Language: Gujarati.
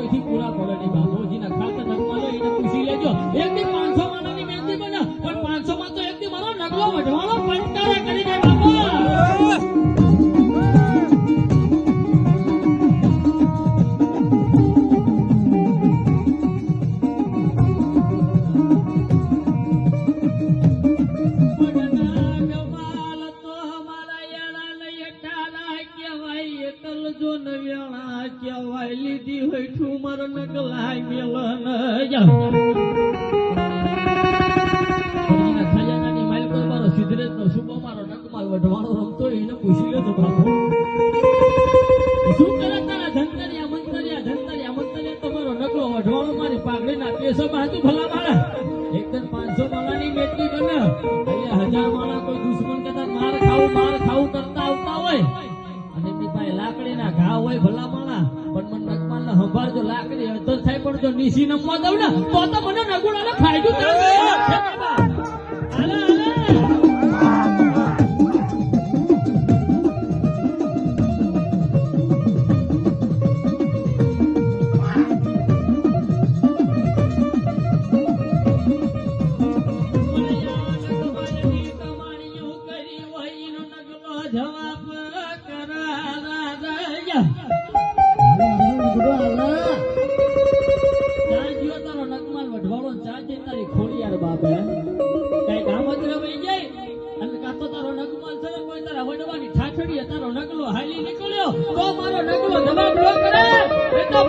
કોઈથી પૂરા પડે નહીં બાપુજીના ખાતા નગમાલો એને પૂછી લેજો એકથી 500 માણાની મહેંદી બને પણ 500 માં તો એકથી મારો નગલો વઢવાળો પંટારા કરી દે બાપા લીધી હોય ઠુમર નગલાય મેલન ખજાનાની માલ કોઈ મારો સિદ્ધરેજ નો શુભો મારો નકમાલ વઢવાળો રમતો એને પૂછી લેતો બાપુ શું કરે તારા ધંતરિયા તમારો નગલો વઢવાળો મારી પાઘડીના પેસો બાજુ ભલા માળા એકદમ 500 માળાની મેટલી બને અહીંયા 1000 માળા કોઈ દુશ્મન કદાચ માર ખાવું કરતા આવતા હોય અને એમની પાસે લાકડીના ઘા હોય ભલા માળા પણ મને નગમાલને સંભાળજો લાકડી અધર થાય પણ જો નીસી નમવા દઉં ને તો મને નગુડાને ફાયદો થાય તારો નગલો હાલી નીકળ્યો તો મારો નગલો જવાબ ન કરે એ તો